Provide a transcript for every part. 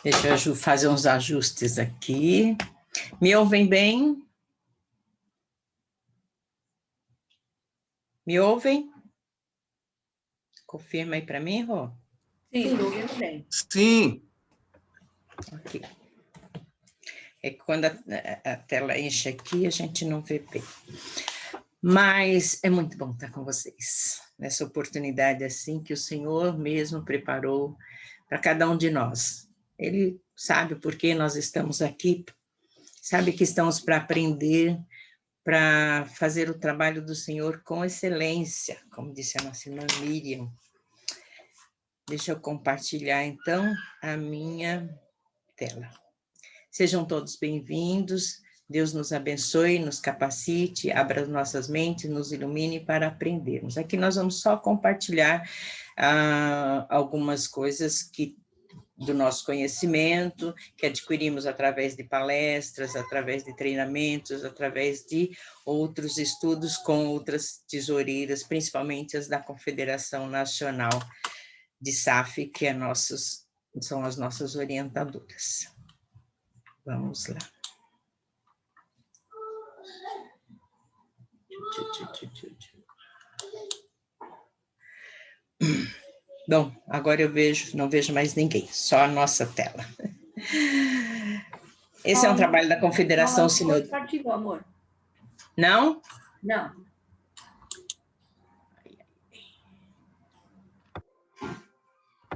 Deixa eu fazer uns ajustes aqui. Me ouvem bem? Me ouvem? Confirma aí para mim, Rô? Sim, estou ouvindo bem. Sim. Ok. É que quando a tela enche aqui, a gente não vê bem. Mas é muito bom estar com vocês, nessa oportunidade assim que o Senhor mesmo preparou para cada um de nós. Ele sabe por que nós estamos aqui, sabe que estamos para aprender, para fazer o trabalho do Senhor com excelência, como disse a nossa irmã Miriam. Deixa eu compartilhar, então, a minha tela. Sejam todos bem-vindos, Deus nos abençoe, nos capacite, abra nossas mentes, nos ilumine para aprendermos. Aqui nós vamos só compartilhar algumas coisas do nosso conhecimento, que adquirimos através de palestras, através de treinamentos, através de outros estudos com outras tesoureiras, principalmente as da Confederação Nacional de SAF, que são as nossas orientadoras. Vamos lá. Bom, agora eu não vejo mais ninguém, só a nossa tela. Esse é um trabalho da Confederação Sinodal. Não compartilhou, amor. Não? Não.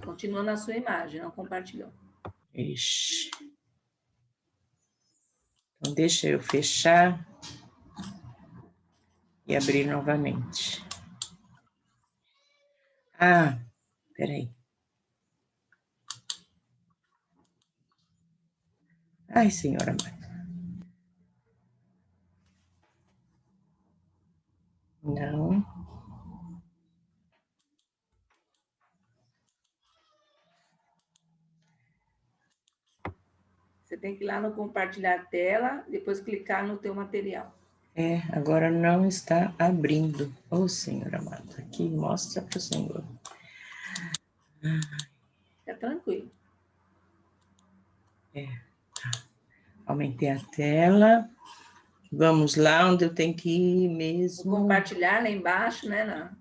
Continua na sua imagem, não compartilhou. Ixi. Então, deixa eu fechar e abrir novamente. Ah, peraí. Ai, senhora amada. Não. Você tem que ir lá no compartilhar a tela, depois clicar no teu material. Agora não está abrindo. Ô, Senhor amado, aqui mostra para o Senhor. Fica tranquilo. Tá. Aumentei a tela. Vamos lá, onde eu tenho que ir mesmo. Vou compartilhar lá embaixo, né,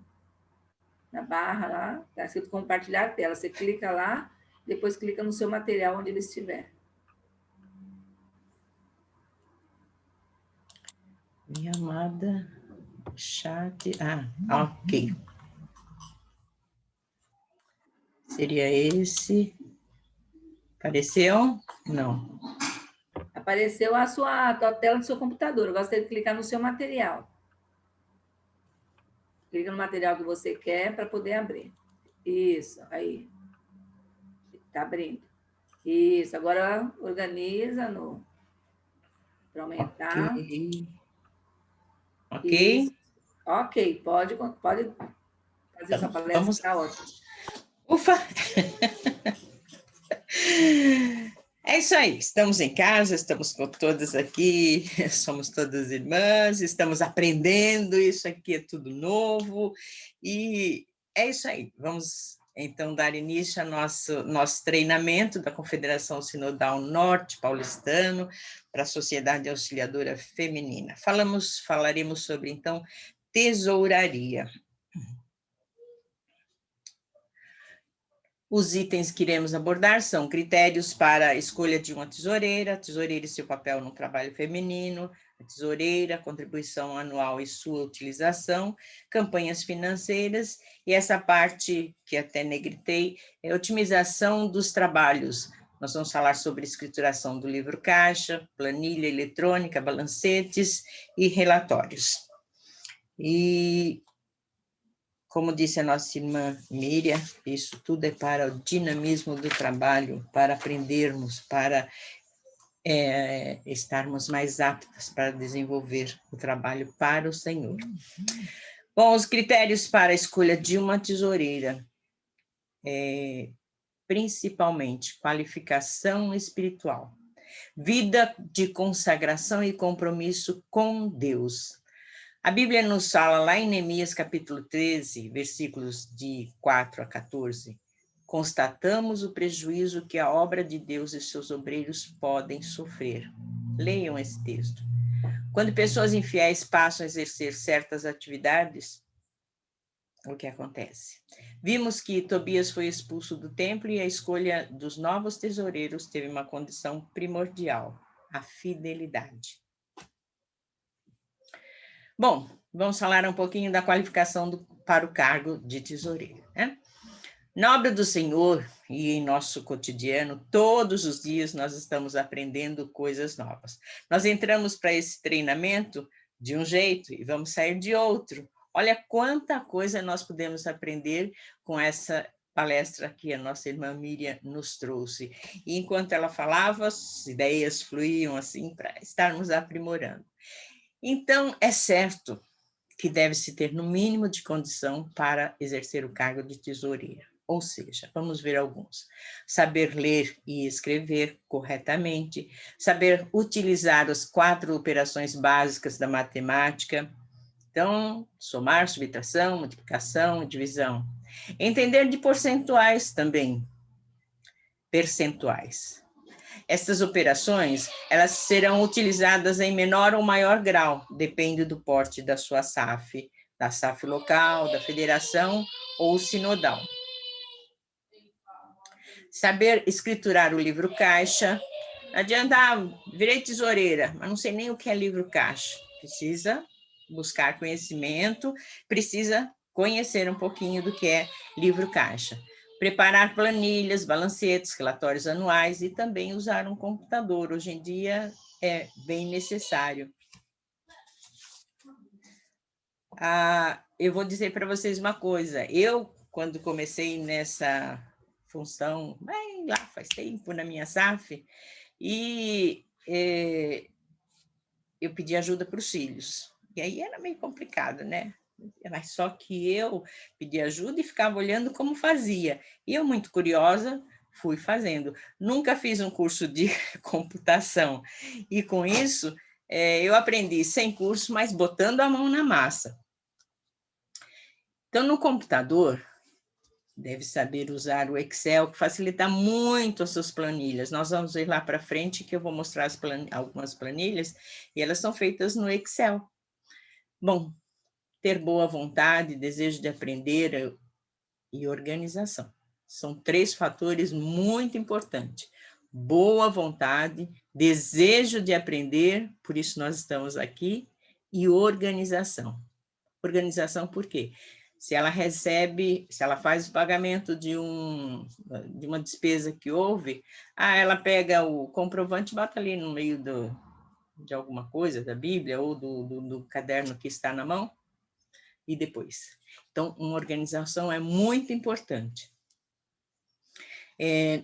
na barra lá, está escrito compartilhar a tela. Você clica lá, depois clica no seu material onde ele estiver. Minha amada, chat. Ok. Seria esse. Apareceu? Não. Apareceu a tua tela do seu computador. Agora você tem que clicar no seu material. Clica no material que você quer para poder abrir. Isso, aí. Está abrindo. Isso, agora organiza para aumentar. Ok. Isso. Ok, pode fazer essa palestra, está ótimo. Ufa! É isso aí, estamos em casa, estamos com todas aqui, somos todas irmãs, estamos aprendendo, isso aqui é tudo novo, e é isso aí, vamos então dar início ao nosso treinamento da Confederação Sinodal Norte Paulistano para a Sociedade Auxiliadora Feminina. Falaremos sobre, então, tesouraria. Os itens que iremos abordar são critérios para a escolha de uma tesoureira e seu papel no trabalho feminino, a tesoureira, contribuição anual e sua utilização, campanhas financeiras, e essa parte que até negritei é otimização dos trabalhos. Nós vamos falar sobre escrituração do livro caixa, planilha eletrônica, balancetes e relatórios. E como disse a nossa irmã Miriam, isso tudo é para o dinamismo do trabalho, para aprendermos, para estarmos mais aptas para desenvolver o trabalho para o Senhor. Bom, os critérios para a escolha de uma tesoureira, principalmente qualificação espiritual, vida de consagração e compromisso com Deus. A Bíblia nos fala lá em Neemias capítulo 13, versículos de 4 a 14, constatamos o prejuízo que a obra de Deus e seus obreiros podem sofrer. Leiam esse texto. Quando pessoas infiéis passam a exercer certas atividades, o que acontece? Vimos que Tobias foi expulso do templo e a escolha dos novos tesoureiros teve uma condição primordial, a fidelidade. Bom, vamos falar um pouquinho da qualificação para o cargo de tesoureiro, né? Na obra do Senhor e em nosso cotidiano, todos os dias nós estamos aprendendo coisas novas. Nós entramos para esse treinamento de um jeito e vamos sair de outro. Olha quanta coisa nós podemos aprender com essa palestra que a nossa irmã Miriam nos trouxe. E enquanto ela falava, as ideias fluíam assim para estarmos aprimorando. Então, é certo que deve-se ter no mínimo de condição para exercer o cargo de tesoureira. Ou seja, vamos ver alguns. Saber ler e escrever corretamente, saber utilizar as 4 operações básicas da matemática, então, somar, subtração, multiplicação, divisão. Entender de percentuais também, percentuais. Estas operações, elas serão utilizadas em menor ou maior grau, depende do porte da sua SAF, da SAF local, da federação ou sinodal. Saber escriturar o livro caixa. Não adianta, virei tesoureira, mas não sei nem o que é livro caixa. Precisa buscar conhecimento, precisa conhecer um pouquinho do que é livro caixa. Preparar planilhas, balancetes, relatórios anuais e também usar um computador. Hoje em dia é bem necessário. Eu vou dizer para vocês uma coisa. Eu, quando comecei nessa função, bem lá faz tempo na minha SAF, e eu pedi ajuda para os filhos. E aí era meio complicado, né? Mas só que eu pedi ajuda e ficava olhando como fazia. E eu, muito curiosa, fui fazendo. Nunca fiz um curso de computação. E com isso, eu aprendi sem curso, mas botando a mão na massa. Então, no computador, deve saber usar o Excel, que facilita muito as suas planilhas. Nós vamos ver lá para frente que eu vou mostrar algumas planilhas, e elas são feitas no Excel. Bom, ter boa vontade, desejo de aprender e organização. São 3 fatores muito importantes. Boa vontade, desejo de aprender, por isso nós estamos aqui, e organização. Organização por quê? Se ela recebe, se ela faz o pagamento de uma despesa que houve, ela pega o comprovante e bota ali no meio de alguma coisa, da Bíblia ou do caderno que está na mão, e depois. Então, uma organização é muito importante. É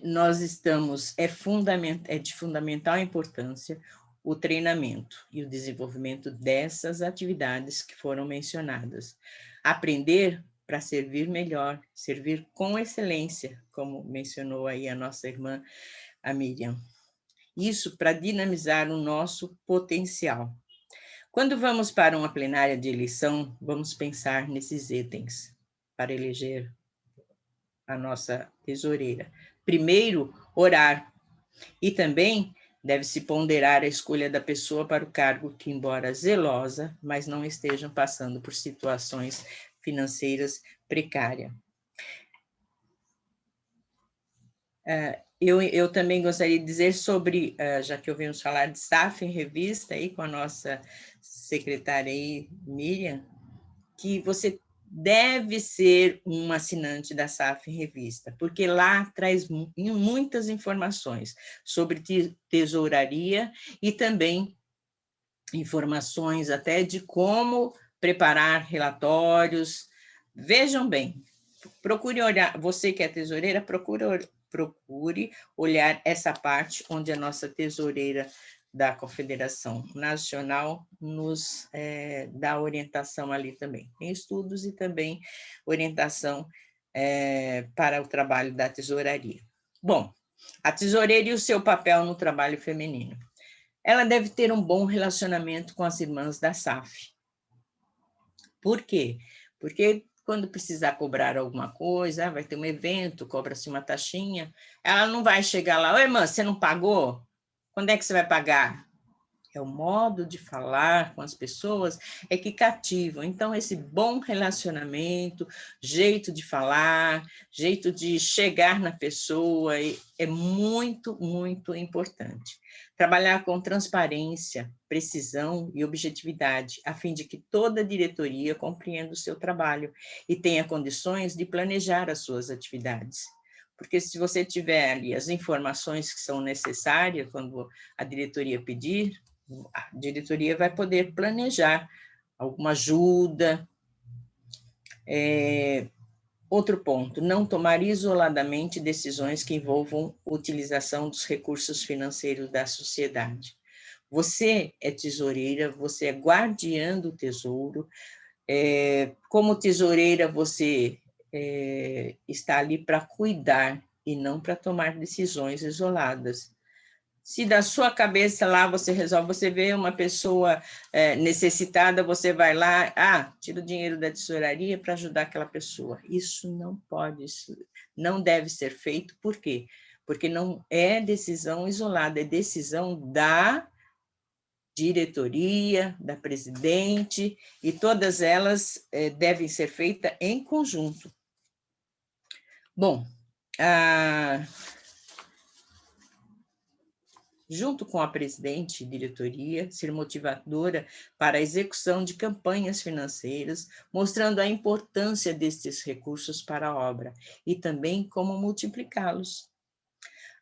de fundamental importância o treinamento e o desenvolvimento dessas atividades que foram mencionadas. Aprender para servir melhor, servir com excelência, como mencionou aí a nossa irmã, a Miriam. Isso para dinamizar o nosso potencial. Quando vamos para uma plenária de eleição, vamos pensar nesses itens para eleger a nossa tesoureira. Primeiro, orar. E também deve-se ponderar a escolha da pessoa para o cargo que, embora zelosa, mas não estejam passando por situações financeiras precárias. Eu também gostaria de dizer sobre, já que ouvimos falar de SAF em revista aí com a nossa secretária aí, Miriam, que você deve ser um assinante da SAF em revista, porque lá traz muitas informações sobre tesouraria e também informações até de como preparar relatórios. Vejam bem, procure olhar, você que é tesoureira, procure olhar essa parte onde a nossa tesoureira da Confederação Nacional nos dá orientação ali também. Tem estudos e também orientação para o trabalho da tesouraria. Bom, a tesoureira e o seu papel no trabalho feminino. Ela deve ter um bom relacionamento com as irmãs da SAF. Por quê? Porque quando precisar cobrar alguma coisa, vai ter um evento, cobra-se uma taxinha, ela não vai chegar lá, oi, irmã, você não pagou? Quando é que você vai pagar? É o modo de falar com as pessoas é que cativam. Então, esse bom relacionamento, jeito de falar, jeito de chegar na pessoa é muito, muito importante. Trabalhar com transparência, precisão e objetividade, a fim de que toda a diretoria compreenda o seu trabalho e tenha condições de planejar as suas atividades. Porque se você tiver ali as informações que são necessárias quando a diretoria pedir, a diretoria vai poder planejar alguma ajuda. Outro ponto, não tomar isoladamente decisões que envolvam a utilização dos recursos financeiros da sociedade. Você é tesoureira, você é guardiã do tesouro. Como tesoureira, você está ali para cuidar e não para tomar decisões isoladas. Se da sua cabeça lá você resolve, você vê uma pessoa necessitada, você vai lá, tira o dinheiro da tesouraria para ajudar aquela pessoa. Isso não pode, isso não deve ser feito. Por quê? Porque não é decisão isolada, é decisão da diretoria, da presidente, e todas elas devem ser feitas em conjunto. Bom, junto com a presidente e diretoria, ser motivadora para a execução de campanhas financeiras, mostrando a importância destes recursos para a obra e também como multiplicá-los.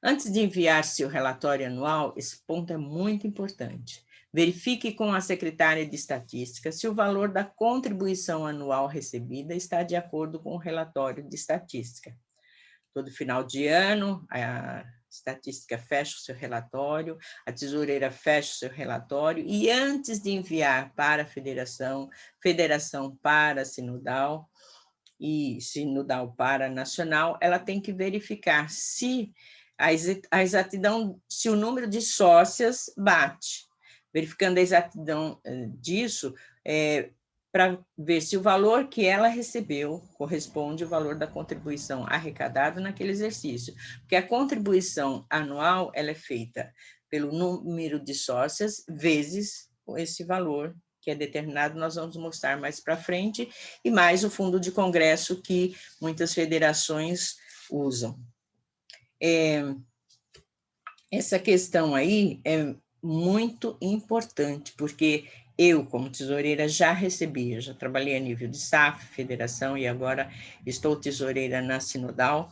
Antes de enviar seu relatório anual, esse ponto é muito importante. Verifique com a secretária de Estatística se o valor da contribuição anual recebida está de acordo com o relatório de estatística. Todo final de ano, a estatística fecha o seu relatório, a tesoureira fecha o seu relatório, e antes de enviar para a federação, federação para a sinodal, e sinodal para a nacional, ela tem que verificar se a exatidão, se o número de sócias bate. Verificando a exatidão disso, para ver se o valor que ela recebeu corresponde ao valor da contribuição arrecadada naquele exercício. Porque a contribuição anual ela é feita pelo número de sócias vezes esse valor que é determinado, nós vamos mostrar mais para frente, e mais o fundo de congresso que muitas federações usam. Essa questão aí é muito importante, porque eu, como tesoureira, já recebi, eu já trabalhei a nível de SAF, federação, e agora estou tesoureira na Sinodal.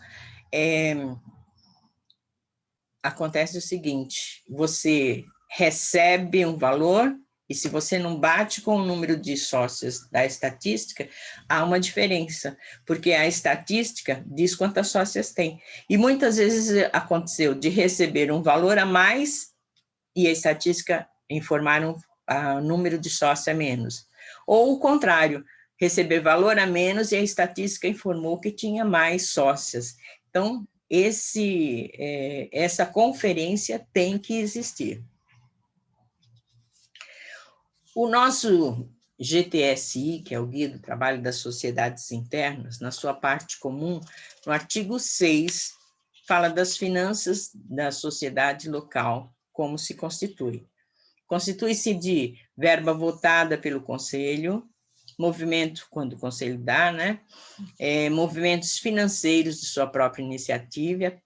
Acontece o seguinte, você recebe um valor, e se você não bate com o número de sócios da estatística, há uma diferença, porque a estatística diz quantas sócias tem. E muitas vezes aconteceu de receber um valor a mais e a estatística informar um número de sócios a menos. Ou o contrário, receber valor a menos e a estatística informou que tinha mais sócias. Então, essa conferência tem que existir. O nosso GTSI, que é o Guia do Trabalho das Sociedades Internas, na sua parte comum, no artigo 6, fala das finanças da sociedade local, como se constitui. Constitui-se de verba votada pelo Conselho, movimento, quando o Conselho dá, né? Movimentos financeiros de sua própria iniciativa,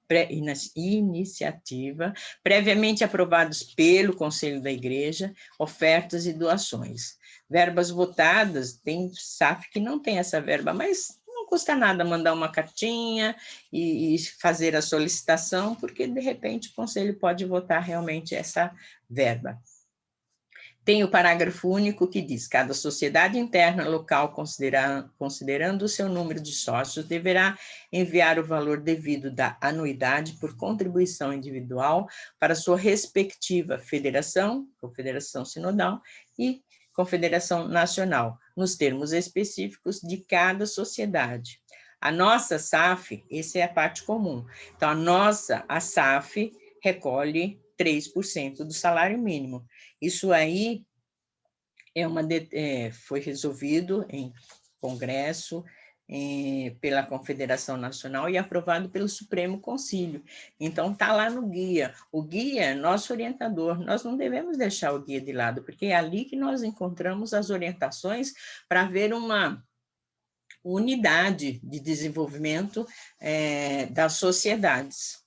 previamente aprovados pelo Conselho da Igreja, ofertas e doações. Verbas votadas, tem SAF que não tem essa verba, mas não custa nada mandar uma cartinha e fazer a solicitação, porque, de repente, o Conselho pode votar realmente essa verba. Tem o parágrafo único que diz: cada sociedade interna local, considerando o seu número de sócios, deverá enviar o valor devido da anuidade por contribuição individual para sua respectiva federação, confederação sinodal e confederação nacional, nos termos específicos de cada sociedade. A nossa SAF, essa é a parte comum. Então, a SAF recolhe 3% do salário mínimo. Isso aí foi resolvido em congresso, pela Confederação Nacional e aprovado pelo Supremo Conselho. Então, está lá no guia. O guia é nosso orientador. Nós não devemos deixar o guia de lado, porque é ali que nós encontramos as orientações para ver uma unidade de desenvolvimento das sociedades.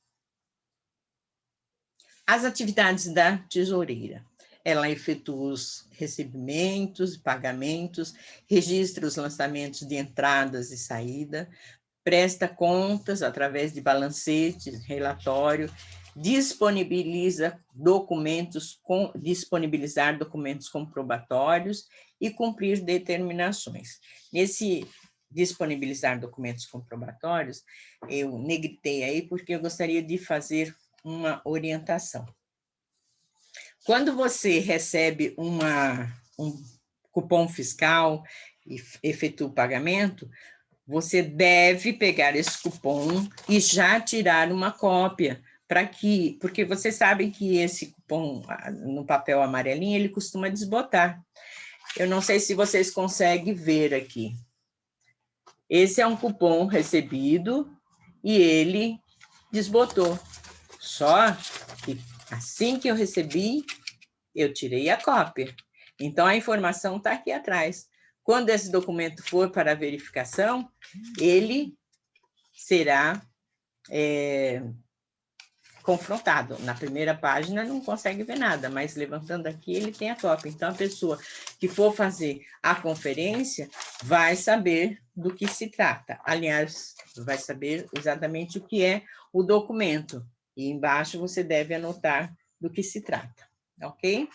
As atividades da tesoureira. Ela efetua os recebimentos, pagamentos, registra os lançamentos de entradas e saída, presta contas através de balancetes, relatório, disponibilizar documentos comprobatórios e cumprir determinações. Nesse disponibilizar documentos comprobatórios, eu negritei aí porque eu gostaria de fazer uma orientação. Quando você recebe um cupom fiscal e efetua o pagamento, você deve pegar esse cupom e já tirar uma cópia, porque vocês sabem que esse cupom no papel amarelinho, ele costuma desbotar. Eu não sei se vocês conseguem ver aqui. Esse é um cupom recebido e ele desbotou. Só que assim que eu recebi, eu tirei a cópia. Então, a informação está aqui atrás. Quando esse documento for para verificação, ele será confrontado. Na primeira página não consegue ver nada, mas levantando aqui ele tem a cópia. Então, a pessoa que for fazer a conferência vai saber do que se trata. Aliás, vai saber exatamente o que é o documento. E embaixo você deve anotar do que se trata, ok?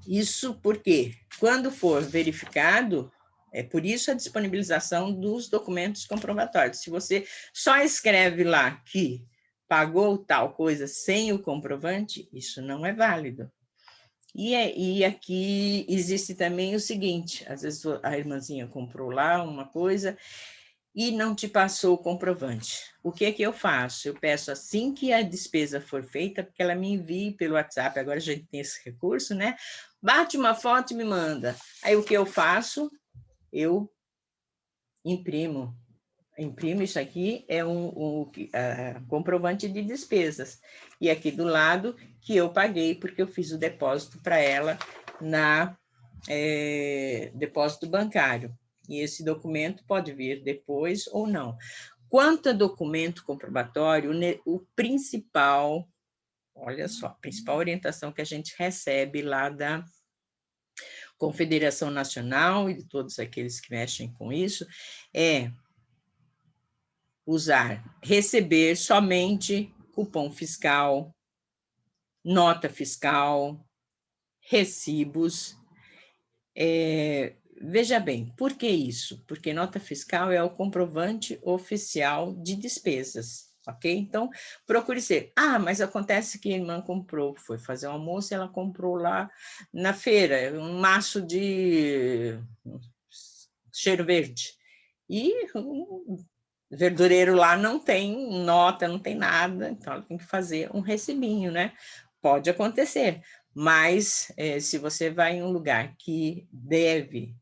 Isso porque, quando for verificado, é por isso a disponibilização dos documentos comprobatórios. Se você só escreve lá que pagou tal coisa sem o comprovante, isso não é válido. E aqui existe também o seguinte, às vezes a irmãzinha comprou lá uma coisa e não te passou o comprovante. O que é que eu faço? Eu peço assim que a despesa for feita, porque ela me envie pelo WhatsApp, agora a gente tem esse recurso, né? Bate uma foto e me manda. Aí o que eu faço? Eu imprimo. Isso aqui é um comprovante de despesas. E aqui do lado que eu paguei, porque eu fiz o depósito para ela na depósito bancário. E esse documento pode vir depois ou não. Quanto a documento comprobatório, o principal, olha só, a principal orientação que a gente recebe lá da Confederação Nacional e de todos aqueles que mexem com isso, é receber somente cupom fiscal, nota fiscal, recibos. Veja bem, por que isso? Porque nota fiscal é o comprovante oficial de despesas, ok? Então, procure ser. Mas acontece que a irmã comprou, foi fazer um almoço e ela comprou lá na feira um maço de cheiro verde. E o verdureiro lá não tem nota, não tem nada, então ela tem que fazer um recibinho, né? Pode acontecer. Mas, se você vai em um lugar que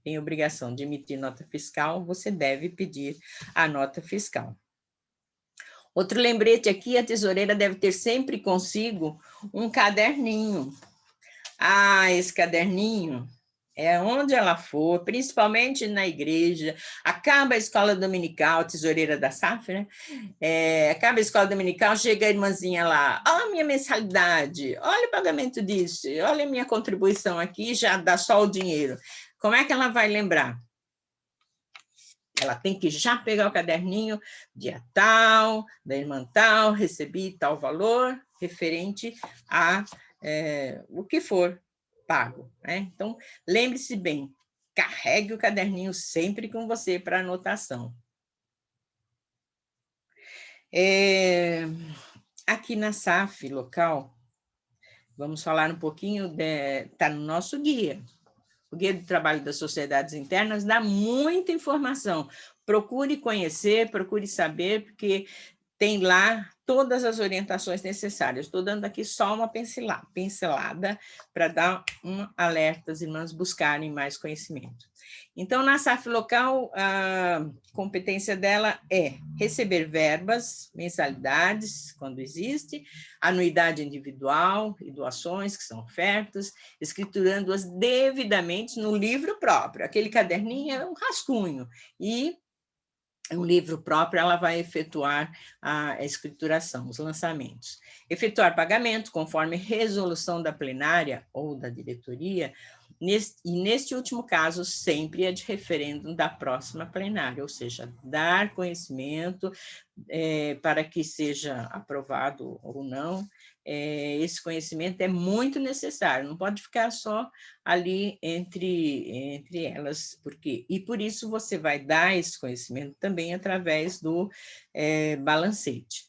tem obrigação de emitir nota fiscal, você deve pedir a nota fiscal. Outro lembrete aqui, a tesoureira deve ter sempre consigo um caderninho. Esse caderninho é onde ela for, principalmente na igreja, acaba a escola dominical, tesoureira da SAF, né? Acaba a escola dominical, chega a irmãzinha lá, olha a minha mensalidade, olha o pagamento disso, olha a minha contribuição aqui, já dá só o dinheiro. Como é que ela vai lembrar? Ela tem que já pegar o caderninho, dia tal, da irmã tal, recebi tal valor, referente a o que for pago, né? Então, lembre-se bem, carregue o caderninho sempre com você para anotação. Aqui na SAF local, vamos falar um pouquinho, está no nosso guia. O Guia do Trabalho das Sociedades Internas dá muita informação. Procure conhecer, procure saber, porque tem lá todas as orientações necessárias. Estou dando aqui só uma pincelada para dar um alerta às irmãs buscarem mais conhecimento. Então, na SAF local, a competência dela é receber verbas, mensalidades, quando existe, anuidade individual e doações, que são ofertas, escriturando-as devidamente no livro próprio. Aquele caderninho é um rascunho, e um livro próprio, ela vai efetuar a escrituração, os lançamentos. Efetuar pagamento conforme resolução da plenária ou da diretoria, e neste último caso, sempre é de referendo da próxima plenária, ou seja, dar conhecimento para que seja aprovado ou não. Esse conhecimento é muito necessário, não pode ficar só ali entre elas, e por isso você vai dar esse conhecimento também através do balancete.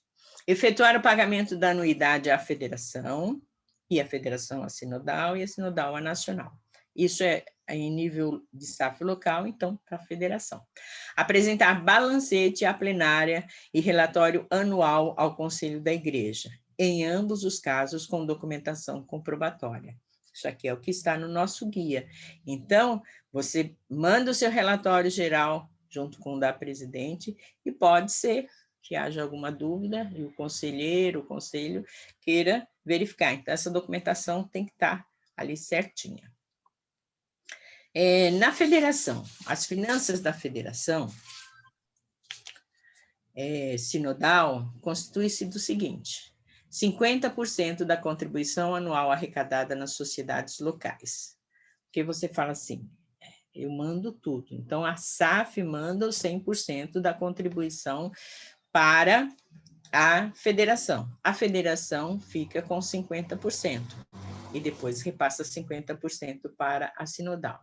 Efetuar o pagamento da anuidade à federação, e a federação à sinodal, e a sinodal à nacional. Isso é em nível de SAF local, então, para a federação. Apresentar balancete à plenária e relatório anual ao Conselho da Igreja, em ambos os casos com documentação comprobatória. Isso aqui é o que está no nosso guia. Então, você manda o seu relatório geral junto com o da presidente, e pode ser que haja alguma dúvida e o conselho queira verificar. Então, essa documentação tem que estar ali certinha. Na federação, as finanças da federação sinodal constitui-se do seguinte: 50% da contribuição anual arrecadada nas sociedades locais. Porque você fala assim, eu mando tudo. Então, a SAF manda os 100% da contribuição para a federação. A federação fica com 50%. E depois repassa 50% para a sinodal.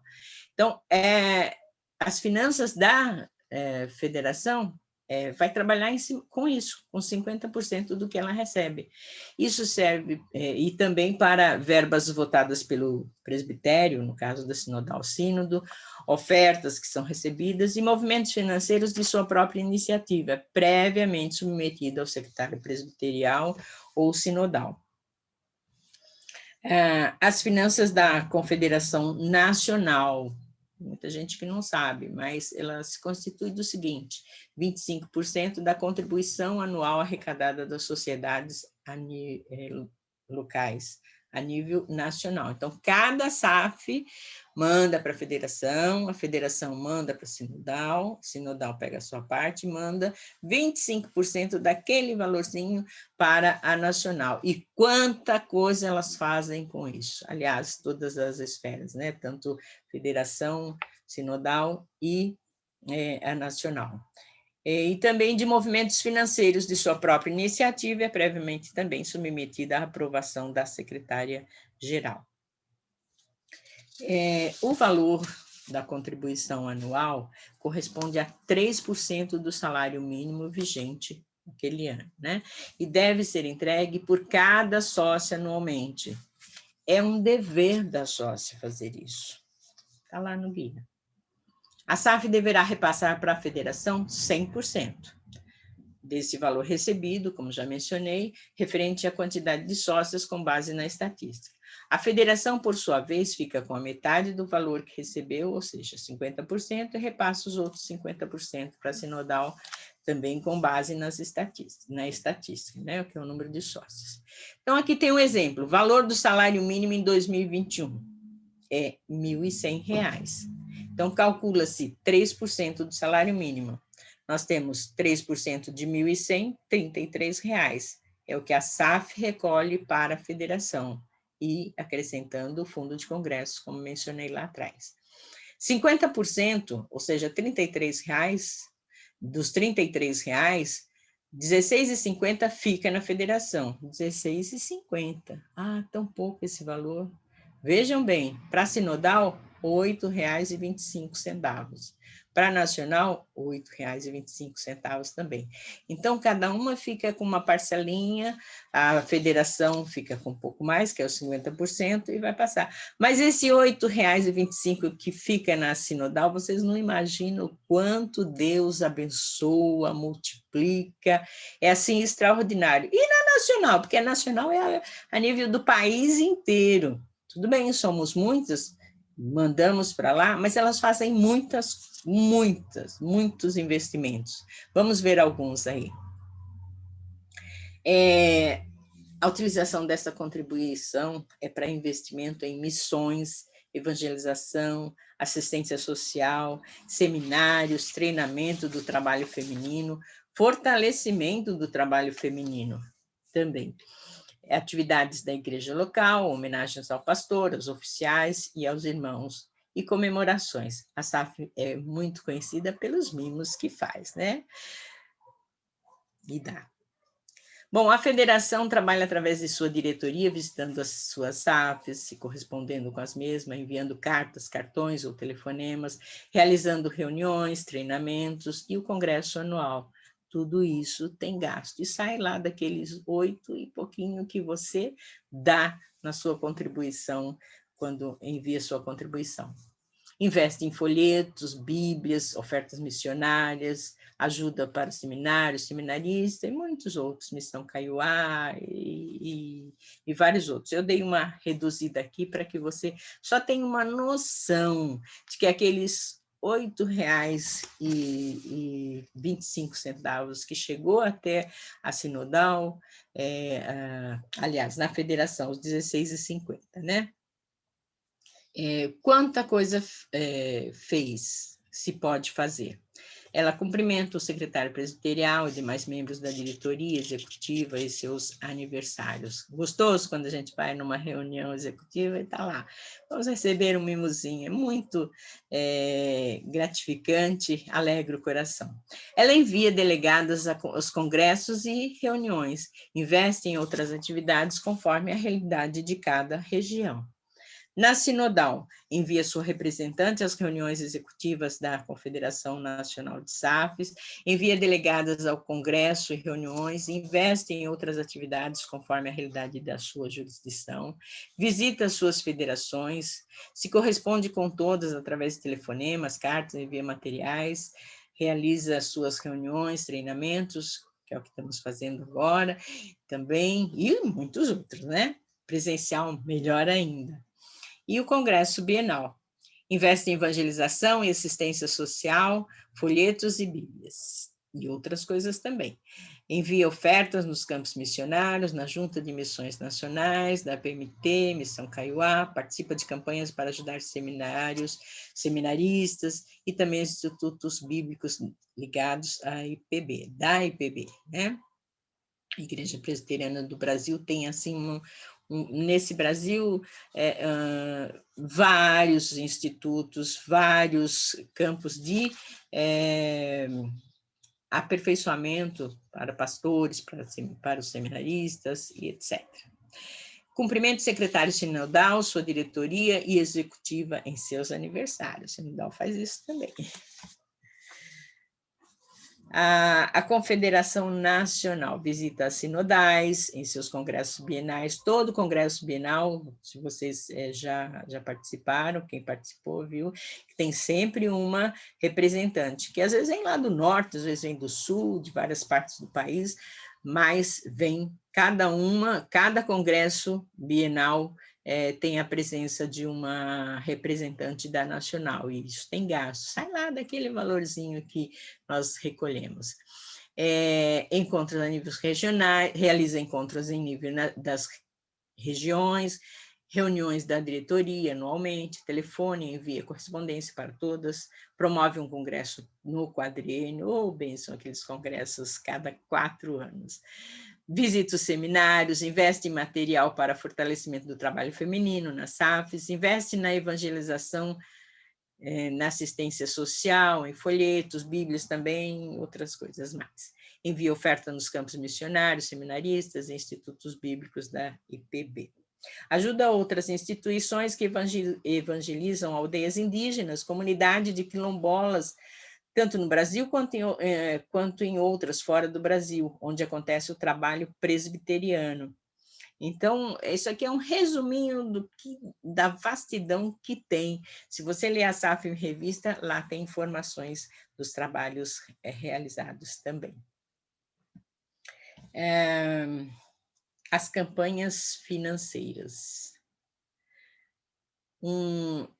Então, as finanças da federação vai trabalhar com isso, com 50% do que ela recebe. Isso serve, e também para verbas votadas pelo presbitério, no caso da sinodal sínodo, ofertas que são recebidas e movimentos financeiros de sua própria iniciativa, previamente submetida ao secretário presbiterial ou sinodal. As finanças da Confederação Nacional, muita gente que não sabe, mas ela se constitui do seguinte: 25% da contribuição anual arrecadada das sociedades locais, a nível nacional. Então, cada SAF manda para a federação manda para a sinodal pega a sua parte e manda 25% daquele valorzinho para a nacional. E quanta coisa elas fazem com isso. Aliás, todas as esferas, né? Tanto federação, sinodal e a nacional. E também de movimentos financeiros de sua própria iniciativa, é previamente também submetida à aprovação da secretária-geral. O valor da contribuição anual corresponde a 3% do salário mínimo vigente naquele ano, né? E deve ser entregue por cada sócia anualmente. É um dever da sócia fazer isso. Está lá no guia. A SAF deverá repassar para a federação 100% desse valor recebido, como já mencionei, referente à quantidade de sócios com base na estatística. A federação, por sua vez, fica com a metade do valor que recebeu, ou seja, 50%, e repassa os outros 50% para a sinodal, também com base na estatística, né, que é o número de sócios. Então, aqui tem um exemplo: o valor do salário mínimo em 2021 é R$ 1.100. Então, calcula-se 3% do salário mínimo. Nós temos 3% de 1.100, R$ 33,00. É o que a SAF recolhe para a federação, e acrescentando o fundo de congressos, como mencionei lá atrás. 50%, ou seja, R$ 33,00, dos R$ 33,00, R$ 16,50 fica na federação. R$ 16,50. Ah, tão pouco esse valor. Vejam bem, para a sinodal, R$ 8,25. Para a nacional, R$ 8,25 também. Então, cada uma fica com uma parcelinha, a federação fica com um pouco mais, que é os 50%, e vai passar. Mas esse R$ 8,25 que fica na sinodal, vocês não imaginam o quanto Deus abençoa, multiplica, é assim extraordinário. E na nacional, porque a nacional é a nível do país inteiro. Tudo bem, somos muitas, mandamos para lá, mas elas fazem muitos investimentos. Vamos ver alguns aí. A utilização dessa contribuição é para investimento em missões, evangelização, assistência social, seminários, treinamento do trabalho feminino, fortalecimento do trabalho feminino também. Atividades da igreja local, homenagens ao pastor, aos oficiais e aos irmãos, e comemorações. A SAF é muito conhecida pelos mimos que faz, né? E dá. Bom, a federação trabalha através de sua diretoria, visitando as suas SAFs, se correspondendo com as mesmas, enviando cartas, cartões ou telefonemas, realizando reuniões, treinamentos e o congresso anual. Tudo isso tem gasto e sai lá daqueles 8 e pouquinho que você dá na sua contribuição, quando envia sua contribuição. Investe em folhetos, bíblias, ofertas missionárias, ajuda para seminários, seminarista e muitos outros, Missão Kaiowá e vários outros. Eu dei uma reduzida aqui para que você só tenha uma noção de que aqueles R$ 8,25 que chegou até a sinodal, aliás, na federação, os R$ 16,50, né? Quanta coisa se pode fazer. Ela cumprimenta o secretário presbiterial e demais membros da diretoria executiva e seus aniversários. Gostoso quando a gente vai numa reunião executiva e está lá. Vamos receber um mimosinho, é muito gratificante, alegra o coração. Ela envia delegadas aos congressos e reuniões, investe em outras atividades conforme a realidade de cada região. Na sinodal, envia sua representante às reuniões executivas da Confederação Nacional de SAFs, envia delegadas ao congresso e reuniões, investe em outras atividades conforme a realidade da sua jurisdição, visita suas federações, se corresponde com todas através de telefonemas, cartas, envia materiais, realiza suas reuniões, treinamentos, que é o que estamos fazendo agora, também, e muitos outros, né? Presencial, melhor ainda. E o Congresso Bienal. Investe em evangelização e assistência social, folhetos e bíblias, e outras coisas também. Envia ofertas nos campos missionários, na Junta de Missões Nacionais, da PMT, Missão Kaiowá, participa de campanhas para ajudar seminários, seminaristas e também institutos bíblicos ligados à IPB, da IPB, né? A Igreja Presbiteriana do Brasil tem, assim, nesse Brasil, vários institutos, vários campos de aperfeiçoamento para pastores, para os seminaristas e etc. Cumprimento do secretário sinodal, sua diretoria e executiva em seus aniversários. O sinodal faz isso também. A Confederação Nacional visita as sinodais em seus congressos bienais, todo congresso bienal, se vocês já participaram, quem participou viu, tem sempre uma representante, que às vezes vem lá do norte, às vezes vem do sul, de várias partes do país, mas vem cada congresso bienal tem a presença de uma representante da nacional, e isso tem gasto, sai lá daquele valorzinho que nós recolhemos. Encontros a níveis regionais, realiza encontros em nível das regiões, reuniões da diretoria anualmente, telefone, envia correspondência para todas, promove um congresso no quadriênio, ou bem, são aqueles congressos cada 4 anos. Visita os seminários, investe em material para fortalecimento do trabalho feminino nas SAFs, investe na evangelização, na assistência social, em folhetos, bíblias também, outras coisas mais. Envia oferta nos campos missionários, seminaristas e institutos bíblicos da IPB. Ajuda outras instituições que evangelizam aldeias indígenas, comunidade de quilombolas tanto no Brasil quanto em outras fora do Brasil, onde acontece o trabalho presbiteriano. Então, isso aqui é um resuminho da vastidão que tem. Se você ler a SAF em revista, lá tem informações dos trabalhos realizados também. As campanhas financeiras.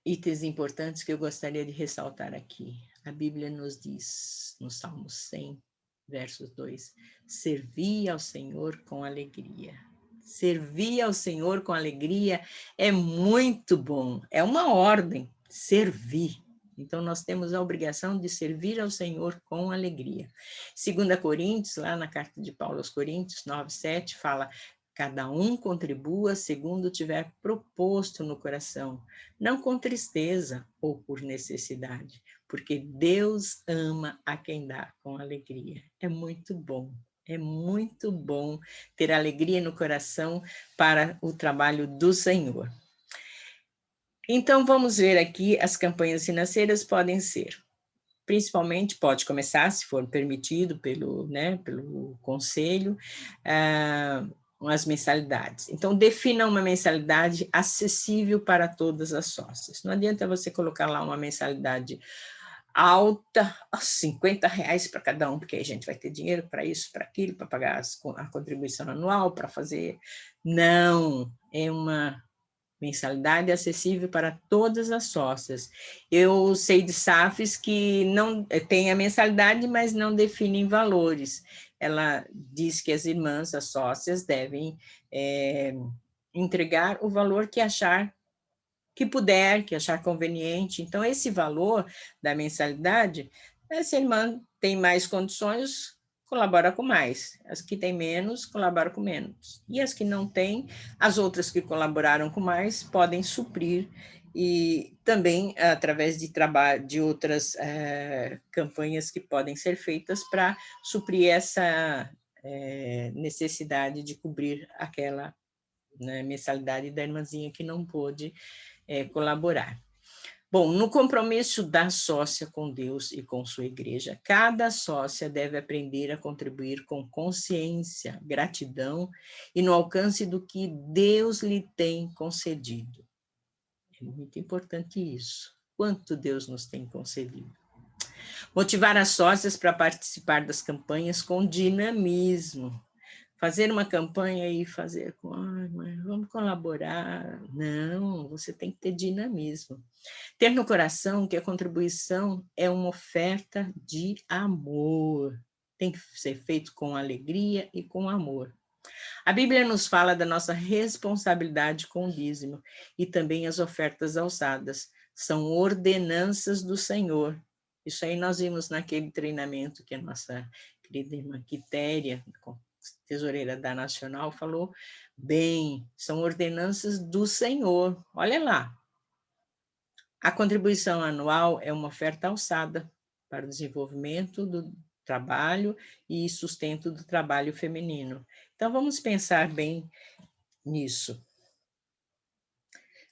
Itens importantes que eu gostaria de ressaltar aqui. A Bíblia nos diz, no Salmo 100, versos 2, servi ao Senhor com alegria. Servir ao Senhor com alegria é muito bom, é uma ordem, servir. Então, nós temos a obrigação de servir ao Senhor com alegria. 2 Coríntios, lá na carta de Paulo aos Coríntios, 9:7, fala: cada um contribua segundo tiver proposto no coração, não com tristeza ou por necessidade, porque Deus ama a quem dá com alegria. É muito bom. É muito bom ter alegria no coração para o trabalho do Senhor. Então, vamos ver aqui, as campanhas financeiras podem ser, principalmente, pode começar, se for permitido pelo conselho, as mensalidades. Então, defina uma mensalidade acessível para todas as sócias. Não adianta você colocar lá uma mensalidade alta, R$50 para cada um, porque a gente vai ter dinheiro para isso, para aquilo, para pagar a contribuição anual, para fazer... Não, é uma mensalidade acessível para todas as sócias. Eu sei de SAFs que não tem a mensalidade, mas não definem valores. Ela diz que as irmãs, as sócias, devem entregar o valor que achar que puder, que achar conveniente. Então, esse valor da mensalidade, se a irmã tem mais condições, colabora com mais. As que têm menos, colaboram com menos. E as que não têm, as outras que colaboraram com mais, podem suprir, e também através de outras campanhas que podem ser feitas para suprir essa necessidade de cobrir aquela mensalidade da irmãzinha que não pôde colaborar. Bom, no compromisso da sócia com Deus e com sua igreja, cada sócia deve aprender a contribuir com consciência, gratidão e no alcance do que Deus lhe tem concedido. É muito importante isso. Quanto Deus nos tem concedido. Motivar as sócias para participar das campanhas com dinamismo. Fazer uma campanha e fazer com, mas vamos colaborar. Não, você tem que ter dinamismo. Ter no coração que a contribuição é uma oferta de amor. Tem que ser feito com alegria e com amor. A Bíblia nos fala da nossa responsabilidade com o dízimo e também as ofertas alçadas. São ordenanças do Senhor. Isso aí nós vimos naquele treinamento que a nossa querida irmã Quitéria, tesoureira da Nacional, falou bem, são ordenanças do Senhor. Olha lá. A contribuição anual é uma oferta alçada para o desenvolvimento do trabalho e sustento do trabalho feminino. Então, vamos pensar bem nisso.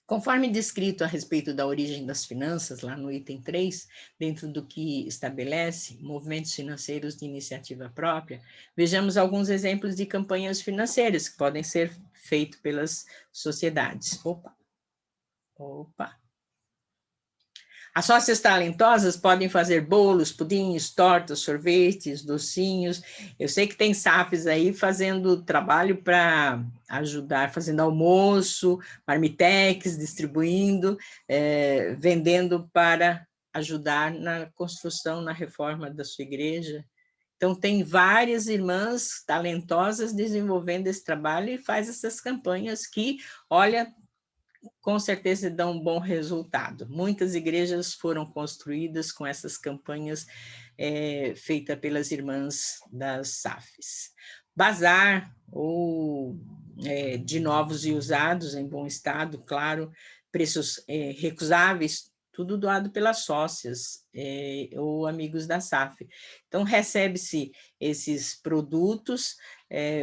Conforme descrito a respeito da origem das finanças, lá no item 3, dentro do que estabelece movimentos financeiros de iniciativa própria, vejamos alguns exemplos de campanhas financeiras que podem ser feitas pelas sociedades. Opa! As sócias talentosas podem fazer bolos, pudins, tortas, sorvetes, docinhos. Eu sei que tem SAFs aí fazendo trabalho para ajudar, fazendo almoço, marmitex, distribuindo, vendendo para ajudar na construção, na reforma da sua igreja. Então, tem várias irmãs talentosas desenvolvendo esse trabalho e faz essas campanhas que, olha, com certeza dão um bom resultado. Muitas igrejas foram construídas com essas campanhas feitas pelas irmãs das SAFs. Bazar, ou de novos e usados, em bom estado, claro, preços recusáveis, tudo doado pelas sócias ou amigos da SAF. Então, recebe-se esses produtos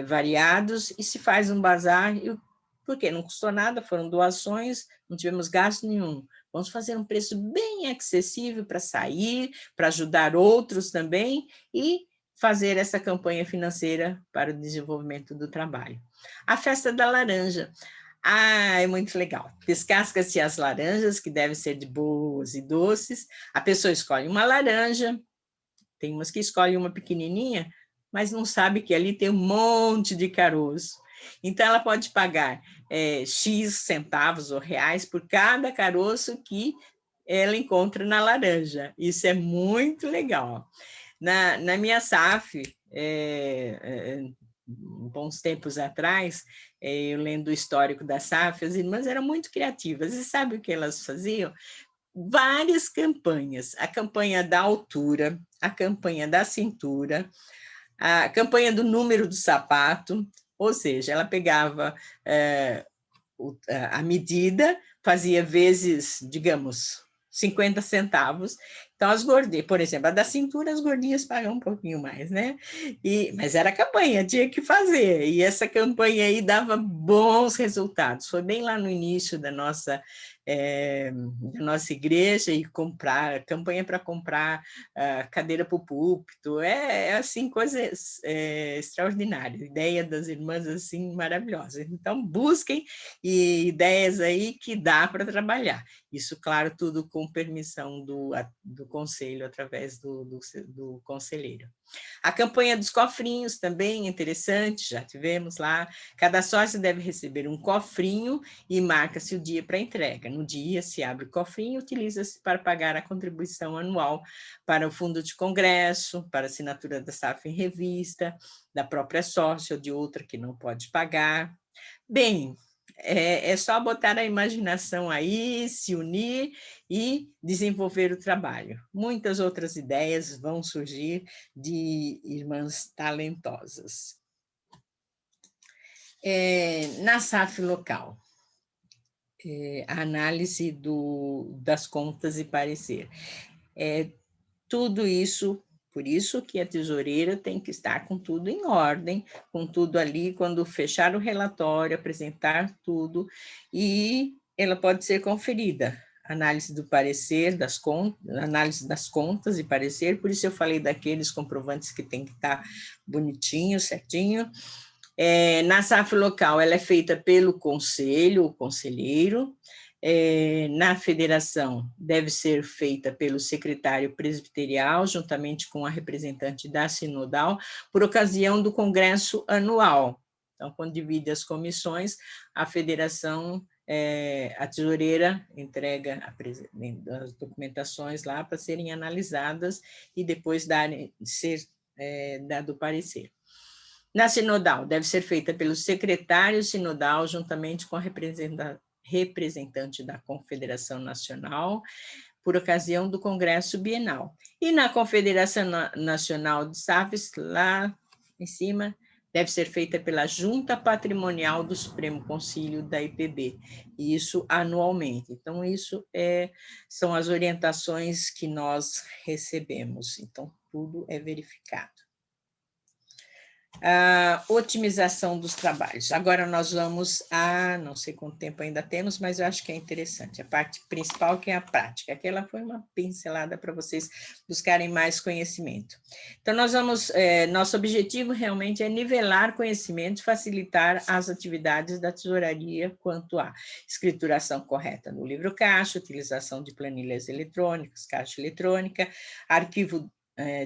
variados e se faz um bazar, porque não custou nada, foram doações, não tivemos gasto nenhum. Vamos fazer um preço bem acessível para sair, para ajudar outros também e fazer essa campanha financeira para o desenvolvimento do trabalho. A festa da laranja. É muito legal. Descasca-se as laranjas, que devem ser de boas e doces. A pessoa escolhe uma laranja, tem umas que escolhem uma pequenininha, mas não sabe que ali tem um monte de caroço. Então, ela pode pagar X centavos ou reais por cada caroço que ela encontra na laranja. Isso é muito legal. Na minha SAF, bons tempos atrás, eu lendo o histórico da SAF, as irmãs eram muito criativas. E sabe o que elas faziam? Várias campanhas. A campanha da altura, a campanha da cintura, a campanha do número do sapato, ou seja, ela pegava a medida, fazia vezes, digamos, 50 centavos. Então, as gordinhas, por exemplo, a da cintura, as gordinhas pagam um pouquinho mais, né? Mas era campanha, tinha que fazer. E essa campanha aí dava bons resultados. Foi bem lá no início da nossa igreja, e campanha para comprar cadeira para o púlpito. Assim, coisas extraordinárias. Ideia das irmãs, assim, maravilhosa. Então, busquem ideias aí que dá para trabalhar. Isso, claro, tudo com permissão do conselho, através do conselheiro. A campanha dos cofrinhos também é interessante, já tivemos lá. Cada sócio deve receber um cofrinho e marca-se o dia para entrega. No dia, se abre o cofrinho e utiliza-se para pagar a contribuição anual para o fundo de congresso, para assinatura da SAF em revista, da própria sócia ou de outra que não pode pagar. Bem, é só botar a imaginação aí, se unir e desenvolver o trabalho. Muitas outras ideias vão surgir de irmãs talentosas. Na SAF local, a análise das contas e parecer. Tudo isso, por isso que a tesoureira tem que estar com tudo em ordem, com tudo ali, quando fechar o relatório, apresentar tudo, e ela pode ser conferida. Análise do parecer, análise das contas e parecer, por isso eu falei daqueles comprovantes que tem que estar bonitinho, certinho. Na SAF local, ela é feita pelo conselho, o conselheiro. Na federação, deve ser feita pelo secretário presbiterial, juntamente com a representante da sinodal, por ocasião do congresso anual. Então, quando divide as comissões, a federação, a tesoureira entrega as documentações lá para serem analisadas e depois ser dado o parecer. Na sinodal, deve ser feita pelo secretário sinodal, juntamente com a representante da Confederação Nacional, por ocasião do Congresso Bienal. E na Confederação Nacional de SAFs, lá em cima, deve ser feita pela Junta Patrimonial do Supremo Concílio da IPB, e isso anualmente. Então, isso são as orientações que nós recebemos. Então, tudo é verificado. A otimização dos trabalhos. Agora nós vamos não sei quanto tempo ainda temos, mas eu acho que é interessante, a parte principal, que é a prática. Aquela foi uma pincelada para vocês buscarem mais conhecimento. Então, nosso objetivo realmente é nivelar conhecimento, facilitar as atividades da tesouraria quanto à escrituração correta no livro caixa, utilização de planilhas eletrônicas, caixa eletrônica, arquivo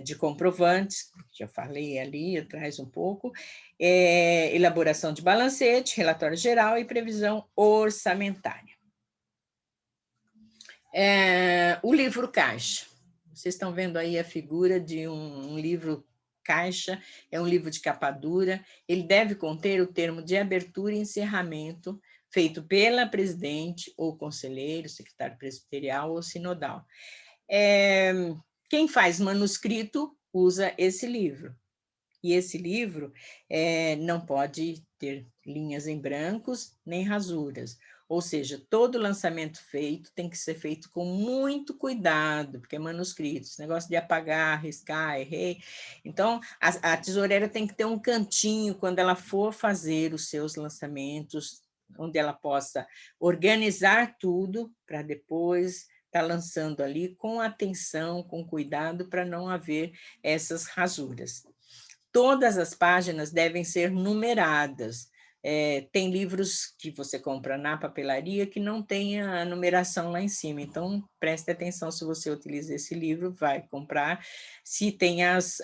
de comprovantes, já falei ali atrás um pouco, elaboração de balancete, relatório geral e previsão orçamentária. O livro caixa. Vocês estão vendo aí a figura de um livro caixa, é um livro de capa dura, ele deve conter o termo de abertura e encerramento feito pela presidente ou conselheiro, secretário presbiterial ou sinodal. Quem faz manuscrito usa esse livro. E esse livro não pode ter linhas em brancos nem rasuras. Ou seja, todo lançamento feito tem que ser feito com muito cuidado, porque é manuscrito, esse negócio de apagar, riscar, errei. Então, a tesoureira tem que ter um cantinho quando ela for fazer os seus lançamentos onde ela possa organizar tudo para depois estar lançando ali com atenção, com cuidado, para não haver essas rasuras. Todas as páginas devem ser numeradas. Tem livros que você compra na papelaria que não tem a numeração lá em cima, então preste atenção se você utiliza esse livro, vai comprar, se tem as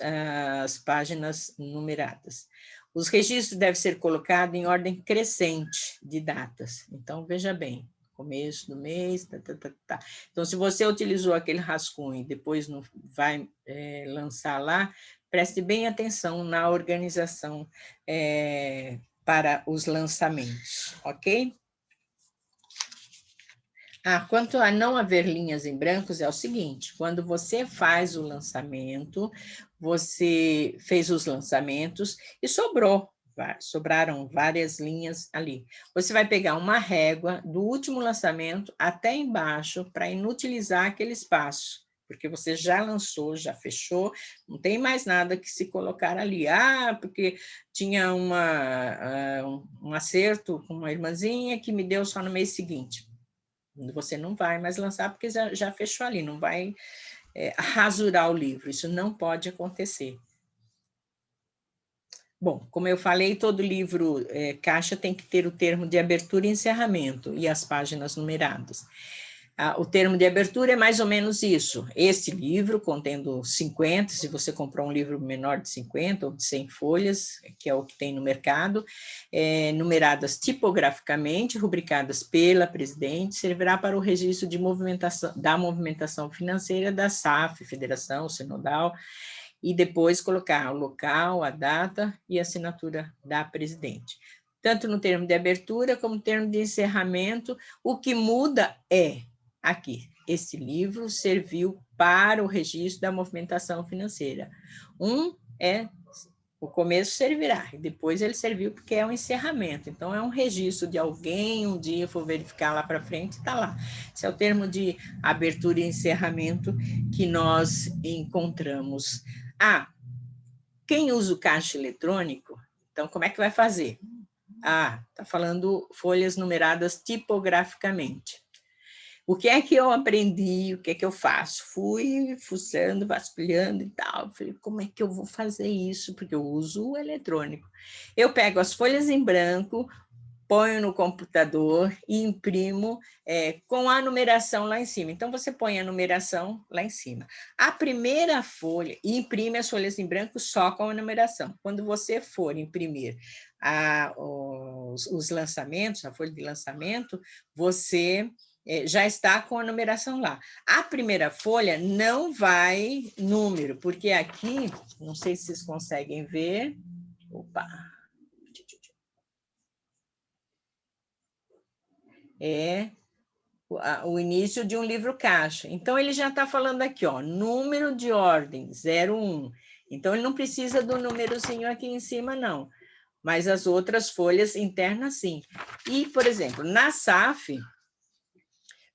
páginas numeradas. Os registros devem ser colocados em ordem crescente de datas, então veja bem, começo do mês, tá. Então se você utilizou aquele rascunho e depois não vai lançar lá, preste bem atenção na organização para os lançamentos, ok? Quanto a não haver linhas em brancos, é o seguinte, quando você faz o lançamento, você fez os lançamentos e sobraram várias linhas ali. Você vai pegar uma régua do último lançamento até embaixo para inutilizar aquele espaço, porque você já lançou, já fechou, não tem mais nada que se colocar ali. Porque tinha um acerto com uma irmãzinha que me deu só no mês seguinte. Você não vai mais lançar porque já fechou ali, não vai rasurar o livro, isso não pode acontecer. Bom, como eu falei, todo livro caixa tem que ter o termo de abertura e encerramento e as páginas numeradas. O termo de abertura é mais ou menos isso. Este livro, contendo 50, se você comprou um livro menor de 50 ou de 100 folhas, que é o que tem no mercado, numeradas tipograficamente, rubricadas pela presidente, servirá para o registro de da movimentação financeira da SAF, Federação Sinodal, e depois colocar o local, a data e a assinatura da presidente. Tanto no termo de abertura como no termo de encerramento, o que muda aqui, esse livro serviu para o registro da movimentação financeira. O começo servirá, e depois ele serviu porque é um encerramento. Então, é um registro de alguém, um dia for verificar lá para frente, está lá. Esse é o termo de abertura e encerramento que nós encontramos. Quem usa o caixa eletrônico, então, como é que vai fazer? Está falando folhas numeradas tipograficamente. O que é que eu aprendi, o que é que eu faço? Fui fuçando, vasculhando e tal. Falei, como é que eu vou fazer isso? Porque eu uso o eletrônico. Eu pego as folhas em branco, ponho no computador e imprimo com a numeração lá em cima. Então, você põe a numeração lá em cima. A primeira folha, e imprime as folhas em branco só com a numeração. Quando você for imprimir os lançamentos, a folha de lançamento, você já está com a numeração lá. A primeira folha não vai número, porque aqui, não sei se vocês conseguem ver, o início de um livro caixa. Então, ele já está falando aqui, número de ordem, 01. Então, ele não precisa do númerozinho aqui em cima, não. Mas as outras folhas internas, sim. E, por exemplo, na SAF,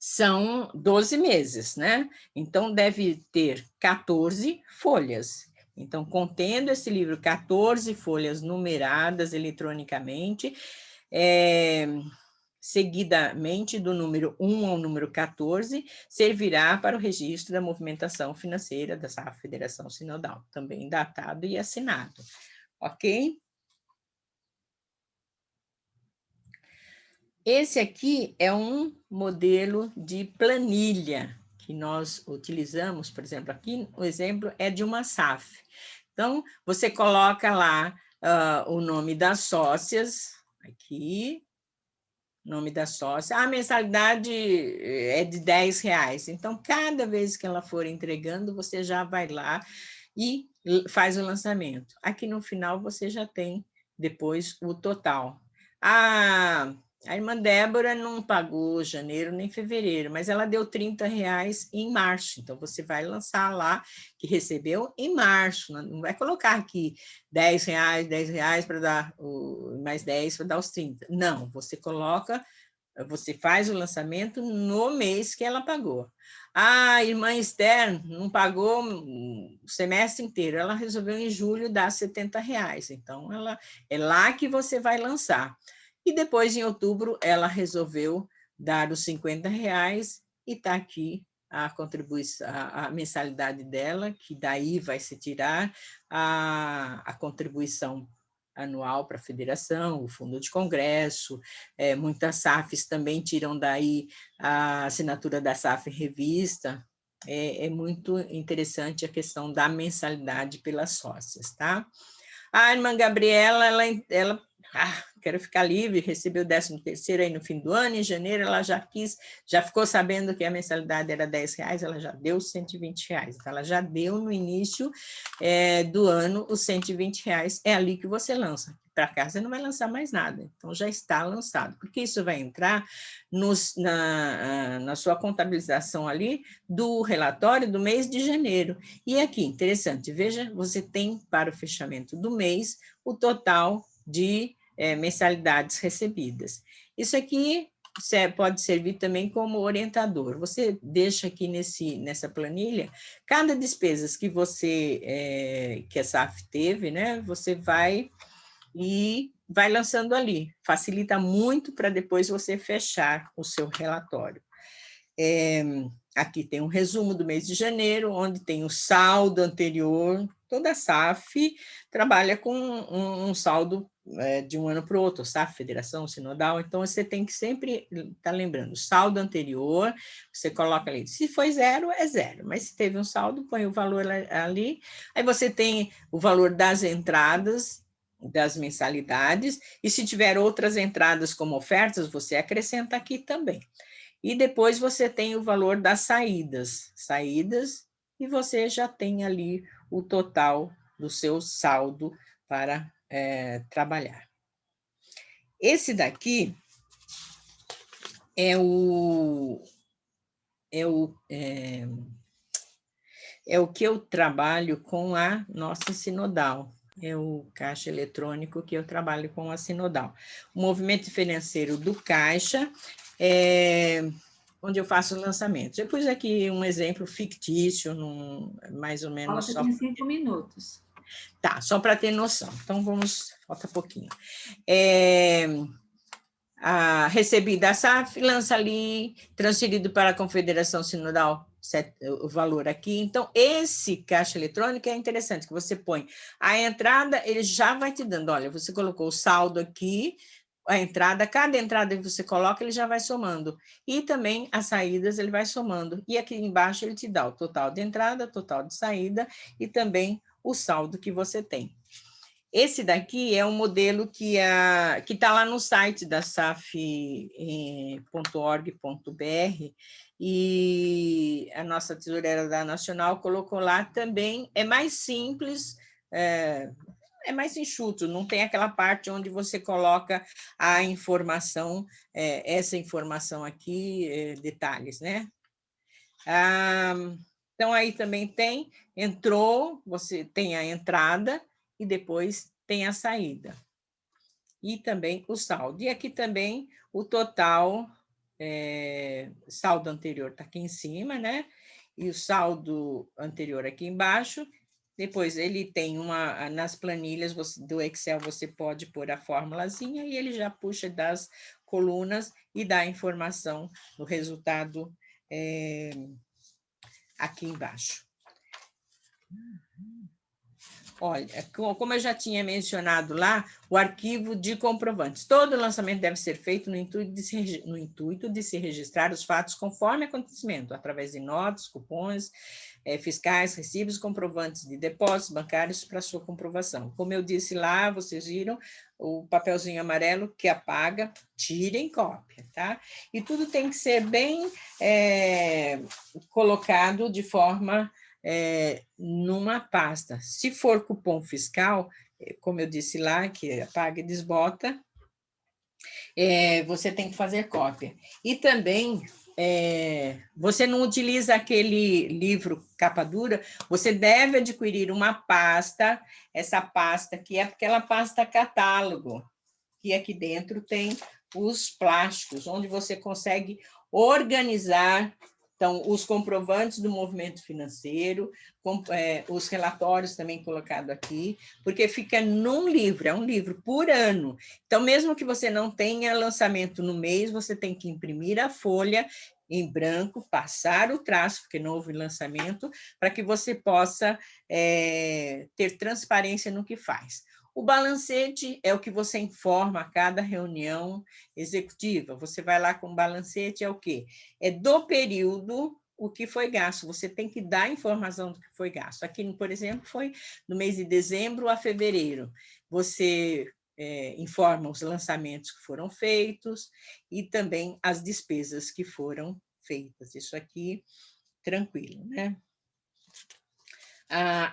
são 12 meses, né? Então, deve ter 14 folhas. Então, contendo esse livro, 14 folhas numeradas eletronicamente, seguidamente do número 1 ao número 14, servirá para o registro da movimentação financeira da SAF Federação Sinodal, também datado e assinado. Ok? Esse aqui é um modelo de planilha que nós utilizamos, por exemplo, aqui o exemplo é de uma SAF. Então, você coloca lá o nome das sócias, aqui, nome da sócia, a mensalidade é de R$10. Então, cada vez que ela for entregando, você já vai lá e faz o lançamento. Aqui no final, você já tem depois o total. A irmã Débora não pagou janeiro nem fevereiro, mas ela deu R$30 em março. Então, você vai lançar lá que recebeu em março. Não vai colocar aqui R$10 para dar mais 10 para dar os 30. Não, você coloca, você faz o lançamento no mês que ela pagou. A irmã Esther não pagou o semestre inteiro, ela resolveu em julho dar R$70. Então, é lá que você vai lançar. E depois, em outubro, ela resolveu dar os R$ 50 e está aqui a contribuição, a mensalidade dela, que daí vai se tirar a contribuição anual para a federação, o fundo de congresso, muitas SAFs também tiram daí a assinatura da SAF revista. É muito interessante a questão da mensalidade pelas sócias, tá? A irmã Gabriela, ela quero ficar livre, recebeu o 13º aí no fim do ano, em janeiro ela já ficou sabendo que a mensalidade era R$10, ela já deu os R$120, então ela já deu no início do ano os R$120, é ali que você lança, para cá você não vai lançar mais nada, então já está lançado, porque isso vai entrar na sua contabilização ali do relatório do mês de janeiro, e aqui, interessante, veja, você tem para o fechamento do mês o total de mensalidades recebidas. Isso aqui pode servir também como orientador. Você deixa aqui nessa planilha, cada despesa que que a SAF teve, né, você vai lançando ali. Facilita muito para depois você fechar o seu relatório. Aqui tem um resumo do mês de janeiro, onde tem o saldo anterior. Toda SAF trabalha com um saldo de um ano para o outro, SAF, Federação, Sinodal, então você tem que sempre estar lembrando, saldo anterior, você coloca ali, se foi zero, é zero, mas se teve um saldo, põe o valor ali, aí você tem o valor das entradas, das mensalidades, e se tiver outras entradas como ofertas, você acrescenta aqui também. E depois você tem o valor das saídas, e você já tem ali o total do seu saldo para trabalhar. Esse daqui é o que eu trabalho com a nossa sinodal, é o caixa eletrônico que eu trabalho com a sinodal. O movimento financeiro do caixa onde eu faço lançamentos. Eu pus aqui um exemplo fictício, mais ou menos... Você tem 5 minutos. Tá, só para ter noção. Então, falta pouquinho. Recebi da SAF, lança ali, transferido para a Confederação Sinodal, o valor aqui. Então, esse caixa eletrônico é interessante, que você põe a entrada, ele já vai te dando, olha, você colocou o saldo aqui, a entrada, cada entrada que você coloca, ele já vai somando. E também as saídas, ele vai somando. E aqui embaixo ele te dá o total de entrada, total de saída e também o saldo que você tem. Esse daqui é um modelo que está lá no site da saf.org.br e a nossa tesoureira da Nacional colocou lá também. É mais simples, é mais enxuto, não tem aquela parte onde você coloca a informação, essa informação aqui, detalhes, né? Então, aí também entrou, você tem a entrada e depois tem a saída. E também o saldo. E aqui também o total, saldo anterior está aqui em cima, né? E o saldo anterior aqui embaixo. Depois ele tem nas planilhas do Excel, você pode pôr a formulazinha e ele já puxa das colunas e dá a informação do resultado aqui embaixo. Olha, como eu já tinha mencionado lá, o arquivo de comprovantes. Todo lançamento deve ser feito no intuito de se registrar os fatos conforme acontecimento, através de notas, cupons, fiscais, recibos, comprovantes de depósitos bancários para sua comprovação. Como eu disse lá, vocês viram o papelzinho amarelo que apaga, tirem cópia, tá? E tudo tem que ser bem colocado de forma... numa pasta. Se for cupom fiscal, como eu disse lá, que apaga e desbota, você tem que fazer cópia. E também, você não utiliza aquele livro capa dura, você deve adquirir uma pasta, essa pasta que é aquela pasta catálogo, que aqui dentro tem os plásticos, onde você consegue organizar Então, os comprovantes do movimento financeiro, os relatórios também colocados aqui, porque fica num livro, é um livro por ano. Então, mesmo que você não tenha lançamento no mês, você tem que imprimir a folha em branco, passar o traço, porque não houve lançamento, para que você possa ter transparência no que faz. O balancete é o que você informa a cada reunião executiva. Você vai lá com o balancete, é o quê? É do período o que foi gasto. Você tem que dar informação do que foi gasto. Aqui, por exemplo, foi no mês de dezembro a fevereiro. Você informa os lançamentos que foram feitos e também as despesas que foram feitas. Isso aqui, tranquilo, né?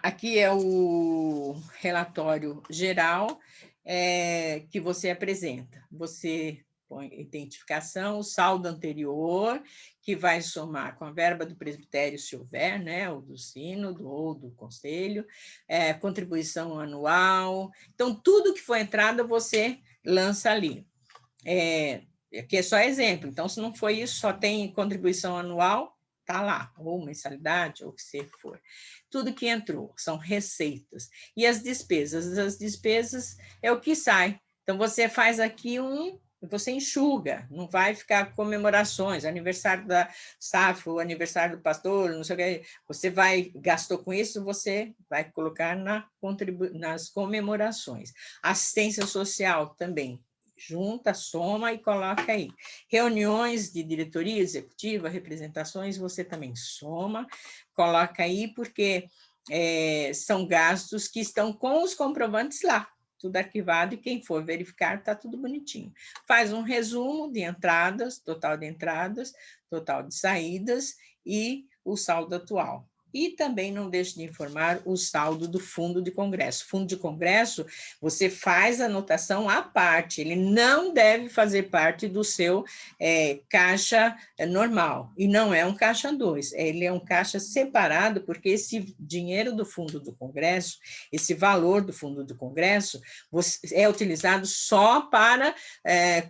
Aqui é o relatório geral que você apresenta. Você põe identificação, o saldo anterior, que vai somar com a verba do presbitério, se houver, né, ou do sínodo, ou do conselho, contribuição anual. Então, tudo que for entrada, você lança ali. Aqui é só exemplo. Então, se não foi isso, só tem contribuição anual, está lá, ou mensalidade, ou o que você for. Tudo que entrou são receitas. E as despesas é o que sai. Então, você faz aqui você enxuga, não vai ficar comemorações, aniversário da SAF, o aniversário do pastor, não sei o que. Você gastou com isso, você vai colocar nas comemorações. Assistência social também. Junta, soma e coloca aí. Reuniões de diretoria executiva, representações, você também soma, coloca aí, porque são gastos que estão com os comprovantes lá, tudo arquivado, e quem for verificar, está tudo bonitinho. Faz um resumo de entradas, total de saídas e o saldo atual. E também não deixe de informar o saldo do fundo de congresso. Fundo de congresso, você faz a anotação à parte, ele não deve fazer parte do seu caixa normal, e não é um caixa 2, ele é um caixa separado, porque esse dinheiro do fundo do congresso, esse valor do fundo do congresso, é utilizado só para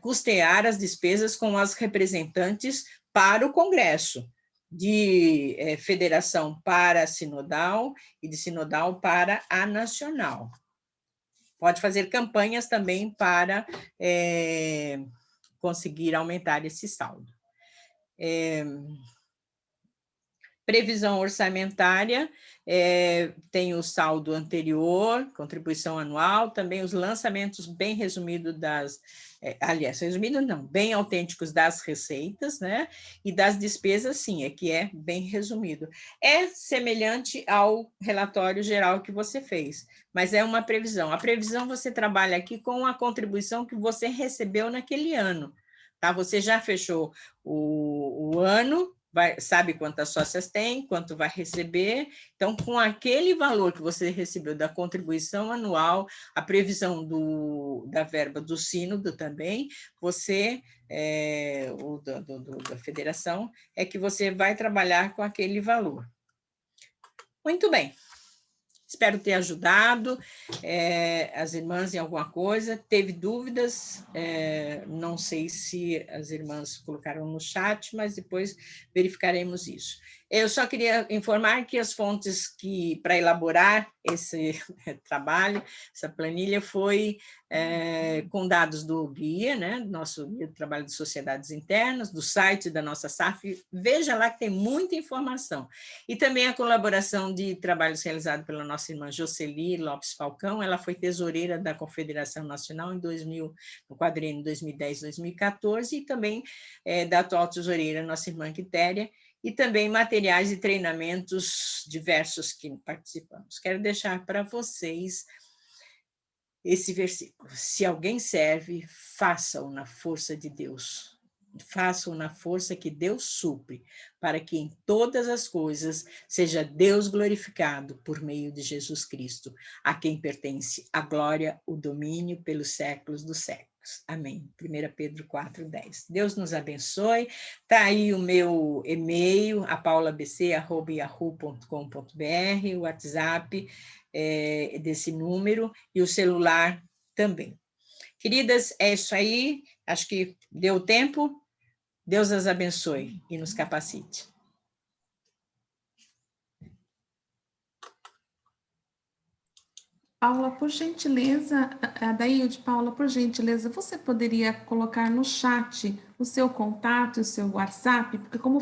custear as despesas com as representantes para o congresso, de federação para a sinodal e de sinodal para a nacional. Pode fazer campanhas também para conseguir aumentar esse saldo. Previsão orçamentária, tem o saldo anterior, contribuição anual, também os lançamentos bem resumidos bem autênticos das receitas, né? E das despesas, sim, que é bem resumido. É semelhante ao relatório geral que você fez, mas é uma previsão. A previsão você trabalha aqui com a contribuição que você recebeu naquele ano, tá? Você já fechou o ano, sabe quantas sócias tem, quanto vai receber, então, com aquele valor que você recebeu da contribuição anual, a previsão da verba do sínodo também, você, da federação, é que você vai trabalhar com aquele valor. Muito bem. Espero ter ajudado as irmãs em alguma coisa. Teve dúvidas? Não sei se as irmãs colocaram no chat, mas depois verificaremos isso. Eu só queria informar que as fontes para elaborar esse trabalho, essa planilha, foi com dados do guia, né, nosso guia de trabalho de sociedades internas, do site da nossa SAF. Veja lá que tem muita informação. E também a colaboração de trabalhos realizados pela nossa irmã Jocely Lopes Falcão. Ela foi tesoureira da Confederação Nacional no quadriênio 2010-2014, e também da atual tesoureira, nossa irmã Quitéria, e também materiais e treinamentos diversos que participamos. Quero deixar para vocês esse versículo: se alguém serve, faça-o na força de Deus. Façam na força que Deus supre, para que em todas as coisas seja Deus glorificado por meio de Jesus Cristo, a quem pertence a glória, o domínio pelos séculos dos séculos. Amém. 1 Pedro 4:10. Deus nos abençoe. Está aí o meu e-mail, apaulabc@yahoo.com.br, o WhatsApp desse número e o celular também. Queridas, é isso aí. Acho que deu tempo. Deus as abençoe e nos capacite. Paula, por gentileza, Adailde, Paula, por gentileza, você poderia colocar no chat o seu contato, o seu WhatsApp, porque como